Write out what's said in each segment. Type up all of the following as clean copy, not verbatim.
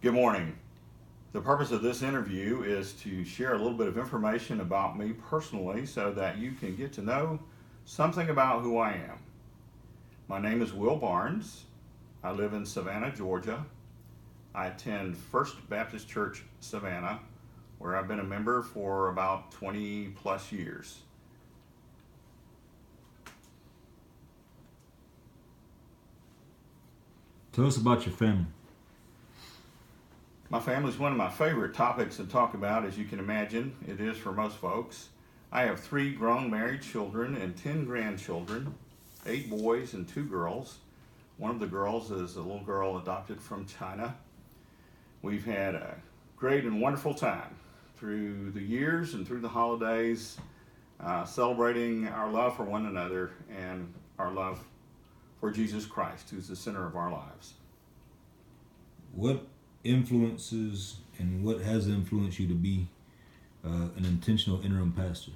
Good morning. The purpose of this interview is to share a little bit of information about me personally so that you can get to know something about who I am. My name is Will Barnes. I live in Savannah, Georgia. I attend First Baptist Church, Savannah, where I've been a member for about 20 plus years. Tell us about your family. My family is one of my favorite topics to talk about, as you can imagine. It is for most folks. I have 3 grown married children and 10 grandchildren, 8 boys and 2 girls. One of the girls is a little girl adopted from China. We've had a great and wonderful time through the years and through the holidays, celebrating our love for one another and our love for Jesus Christ, who's the center of our lives. What influences and what has influenced you to be an intentional interim pastor?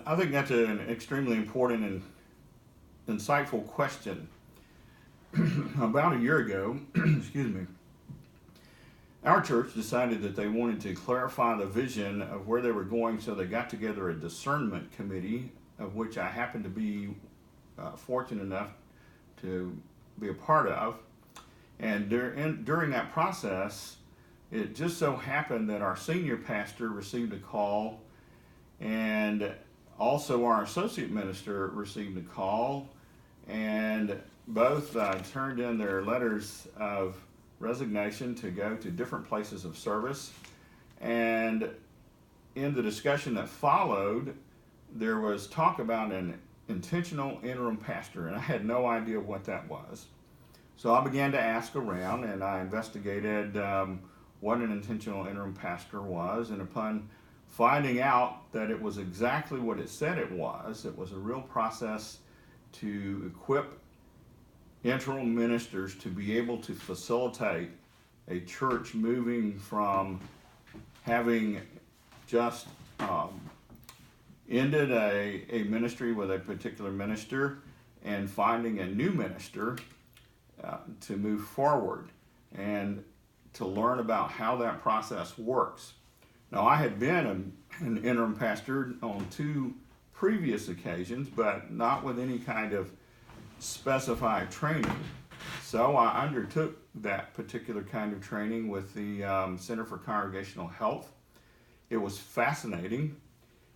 I think that's an extremely important and insightful question. About a year ago, excuse me, our church decided that they wanted to clarify the vision of where they were going, so they got together a discernment committee, of which I happened to be fortunate enough to be a part of. And during that process, it just so happened that our senior pastor received a call, and also our associate minister received a call, and both turned in their letters of resignation to go to different places of service. And in the discussion that followed, there was talk about an intentional interim pastor, and I had no idea what that was. So I began to ask around, and I investigated what an intentional interim pastor was, and upon finding out that it was exactly what it said it was a real process to equip interim ministers to be able to facilitate a church moving from having just ended a ministry with a particular minister and finding a new minister to move forward and to learn about how that process works. Now, I had been an interim pastor on 2 previous occasions, but not with any kind of specified training. So I undertook that particular kind of training with the Center for Congregational Health. It was fascinating,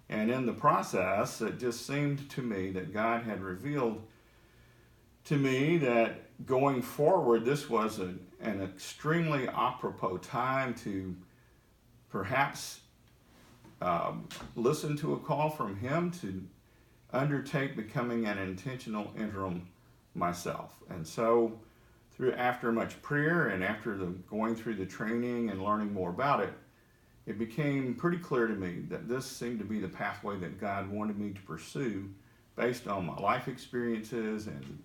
and in the process, it just seemed to me that God had revealed to me that going forward, this was an extremely apropos time to perhaps listen to a call from Him to undertake becoming an intentional interim myself. And so, after much prayer and after going through the training and learning more about it, it became pretty clear to me that this seemed to be the pathway that God wanted me to pursue based on my life experiences and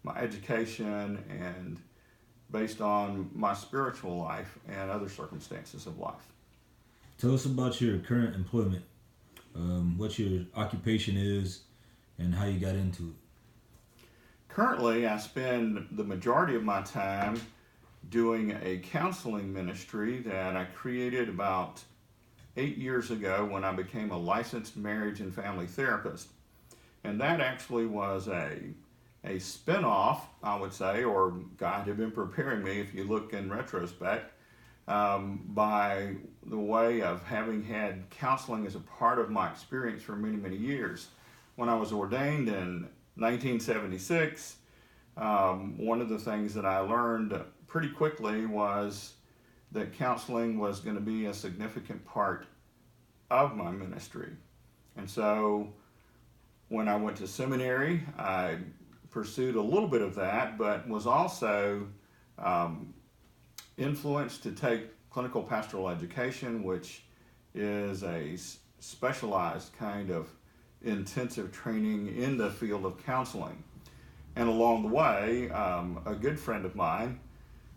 my education and based on my spiritual life and other circumstances of life. Tell us about your current employment, what your occupation is, and how you got into it. Currently, I spend the majority of my time doing a counseling ministry that I created about 8 years ago when I became a licensed marriage and family therapist. And that actually was a spin-off, I would say, or God had been preparing me, if you look in retrospect, by the way of having had counseling as a part of my experience for many, many years. When I was ordained in 1976, one of the things that I learned pretty quickly was that counseling was going to be a significant part of my ministry. And so when I went to seminary, I pursued a little bit of that, but was also influenced to take clinical pastoral education, which is a specialized kind of intensive training in the field of counseling. And along the way, a good friend of mine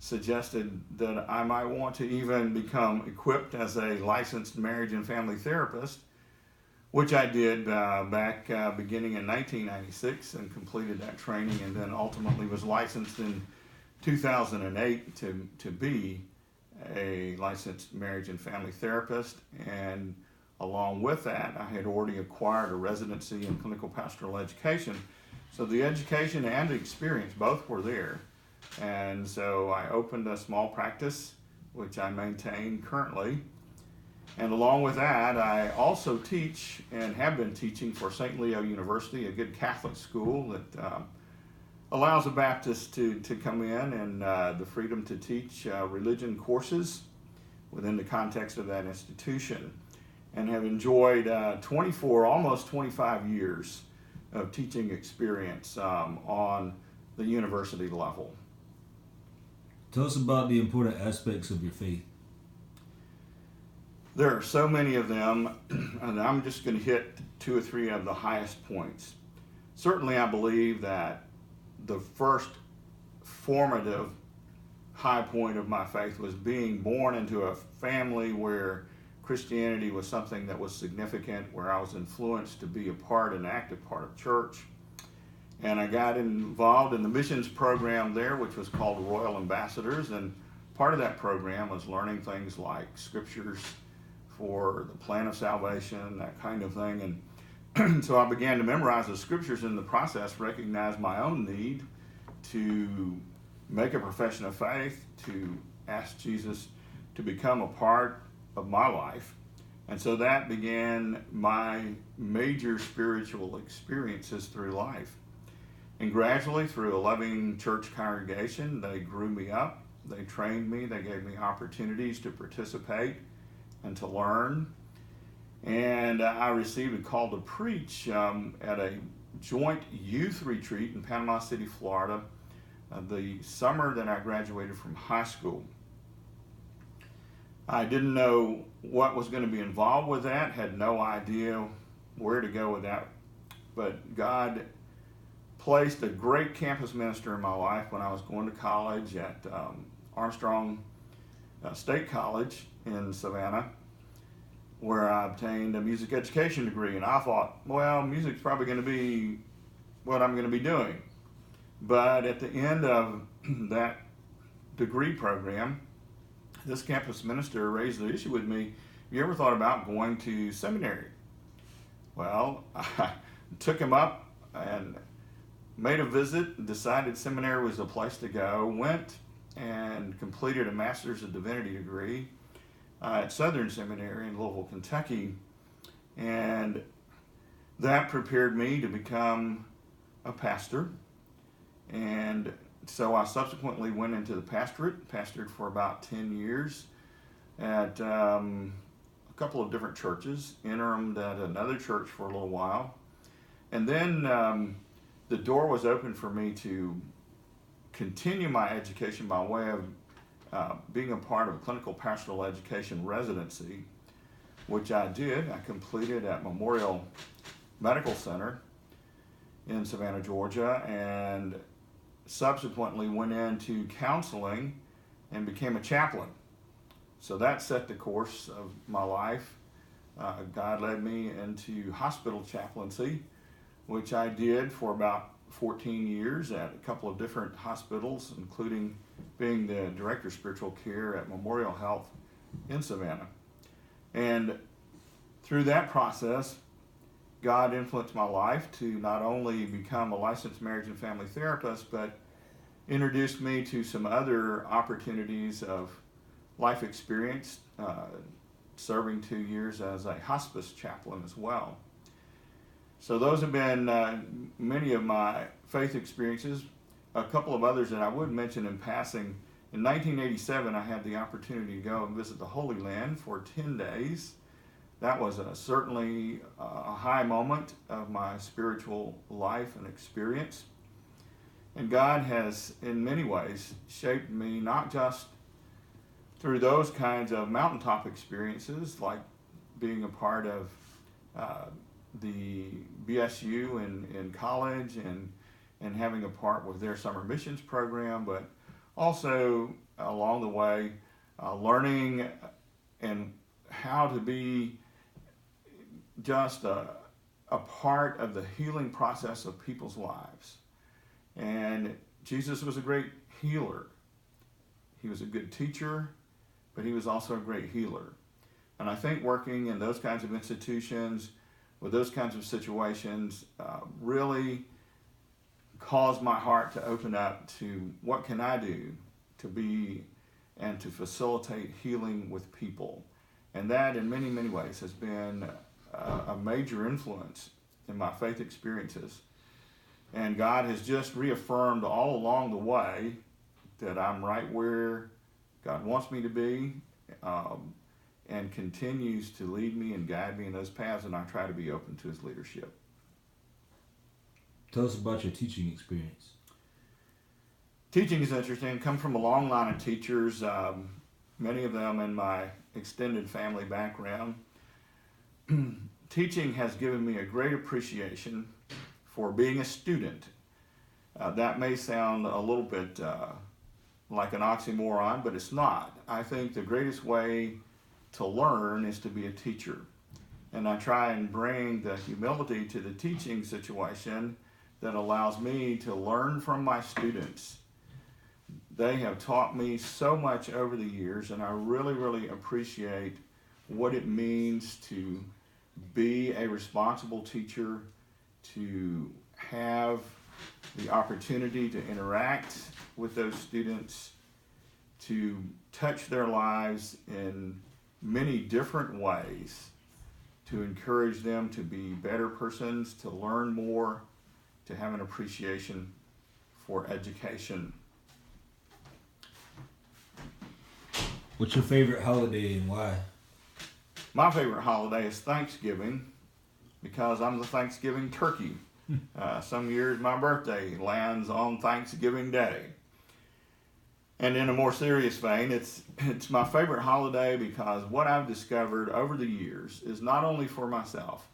suggested that I might want to even become equipped as a licensed marriage and family therapist, which I did back beginning in 1996 and completed that training, and then ultimately was licensed in 2008 to be a licensed marriage and family therapist, and along with that, I had already acquired a residency in clinical pastoral education. So the education and the experience both were there. And so I opened a small practice, which I maintain currently. And along with that, I also teach and have been teaching for St. Leo University, a good Catholic school that allows a Baptist to come in and the freedom to teach religion courses within the context of that institution, and have enjoyed 24, almost 25 years of teaching experience on the university level. Tell us about the important aspects of your faith. There are so many of them, and I'm just going to hit two or three of the highest points. Certainly, I believe that the first formative high point of my faith was being born into a family where Christianity was something that was significant, where I was influenced to be a part, an active part of church. And I got involved in the missions program there, which was called Royal Ambassadors. And part of that program was learning things like scriptures for the plan of salvation, that kind of thing. And so I began to memorize the scriptures in the process, recognized my own need to make a profession of faith, to ask Jesus to become a part of my life. And so that began my major spiritual experiences through life. And gradually, through a loving church congregation, they grew me up, they trained me, they gave me opportunities to participate and to learn. And I received a call to preach at a joint youth retreat in Panama City, Florida, the summer that I graduated from high school. I didn't know what was going to be involved with that, had no idea where to go with that, but God placed a great campus minister in my life when I was going to college at Armstrong State College in Savannah, where I obtained a music education degree. And I thought, well, music's probably going to be what I'm going to be doing. But at the end of that degree program, this campus minister raised the issue with me, have you ever thought about going to seminary? Well, I took him up and made a visit, decided seminary was the place to go, went and completed a Master's of Divinity degree at Southern Seminary in Louisville, Kentucky. And that prepared me to become a pastor. And so I subsequently went into the pastorate, pastored for about 10 years at a couple of different churches, interimed at another church for a little while. And then the door was open for me to continue my education by way of being a part of a clinical pastoral education residency, which I did. I completed at Memorial Medical Center in Savannah, Georgia, and subsequently went into counseling and became a chaplain. So that set the course of my life. God led me into hospital chaplaincy, which I did for about 14 years at a couple of different hospitals, including being the director of spiritual care at Memorial Health in Savannah. And through that process, God influenced my life to not only become a licensed marriage and family therapist, but introduced me to some other opportunities of life experience, serving 2 years as a hospice chaplain as well. So those have been many of my faith experiences. A couple of others that I would mention in passing. In 1987, I had the opportunity to go and visit the Holy Land for 10 days. That was certainly a high moment of my spiritual life and experience. And God has, in many ways, shaped me, not just through those kinds of mountaintop experiences, like being a part of the BSU in college and having a part with their summer missions program, but also along the way learning and how to be just a part of the healing process of people's lives, and Jesus was a great healer. He was a good teacher, but he was also a great healer. And I think working in those kinds of institutions, with those kinds of situations, really caused my heart to open up to what can I do to be and to facilitate healing with people. And that, in many, many ways, has been a major influence in my faith experiences. And God has just reaffirmed all along the way that I'm right where God wants me to be, and continues to lead me and guide me in those paths, and I try to be open to his leadership. Tell us about your teaching experience. Teaching is interesting. I come from a long line of teachers, many of them in my extended family background. Teaching has given me a great appreciation for being a student. That may sound a little bit like an oxymoron, but it's not. I think the greatest way to learn is to be a teacher. And I try and bring the humility to the teaching situation that allows me to learn from my students. They have taught me so much over the years, and I really, really appreciate what it means to be a responsible teacher, to have the opportunity to interact with those students, to touch their lives in many different ways, to encourage them to be better persons, to learn more, to have an appreciation for education. What's your favorite holiday and why? My favorite holiday is Thanksgiving because I'm the Thanksgiving turkey. Some years my birthday lands on Thanksgiving Day. And in a more serious vein, it's my favorite holiday because what I've discovered over the years is not only for myself,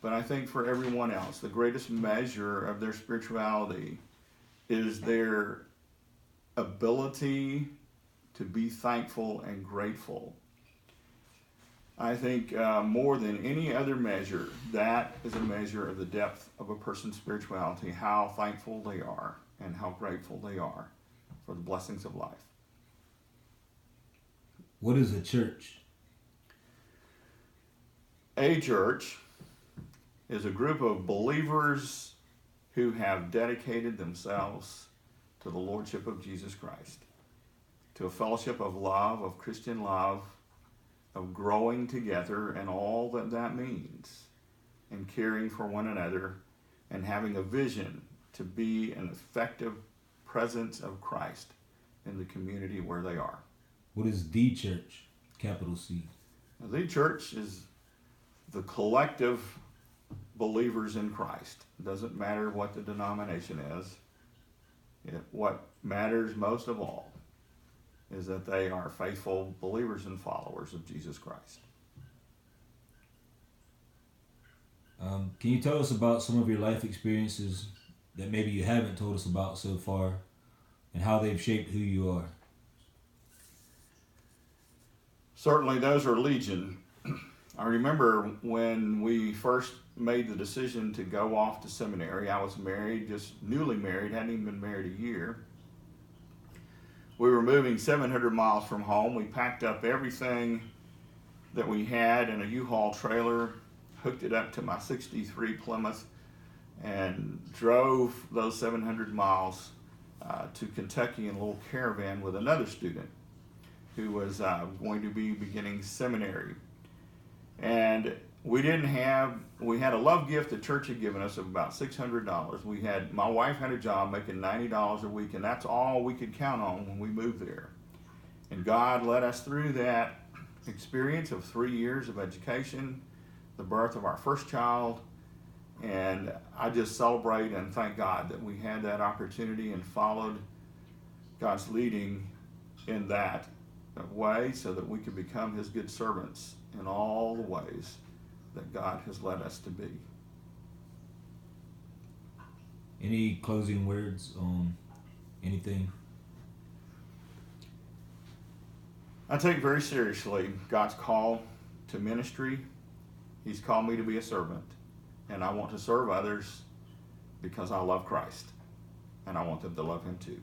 but I think for everyone else, the greatest measure of their spirituality is their ability to be thankful and grateful. I think more than any other measure, that is a measure of the depth of a person's spirituality, how thankful they are and how grateful they are for the blessings of life. What is a church? A church is a group of believers who have dedicated themselves to the Lordship of Jesus Christ, to a fellowship of love, of Christian love, of growing together and all that that means, and caring for one another, and having a vision to be an effective presence of Christ in the community where they are. What is the church? Capital C. Now, the church is the collective believers in Christ. It doesn't matter what the denomination is. What matters most of all is that they are faithful believers and followers of Jesus Christ. Can you tell us about some of your life experiences that maybe you haven't told us about so far and how they've shaped who you are? Certainly those are legion. I remember when we first made the decision to go off to seminary. I was married, just newly married, hadn't even been married a year. We were moving 700 miles from home. We packed up everything that we had in a U-Haul trailer, hooked it up to my 63 Plymouth, and drove those 700 miles to Kentucky in a little caravan with another student who was going to be beginning seminary. And we had a love gift the church had given us of about $600. My wife had a job making $90 a week, and that's all we could count on when we moved there. And God led us through that experience of 3 years of education, the birth of our first child, and I just celebrate and thank God that we had that opportunity and followed God's leading in that way so that we could become his good servants in all the ways that God has led us to be. Any closing words on anything? I take very seriously God's call to ministry. He's called me to be a servant, and I want to serve others because I love Christ. and I want them to love him too.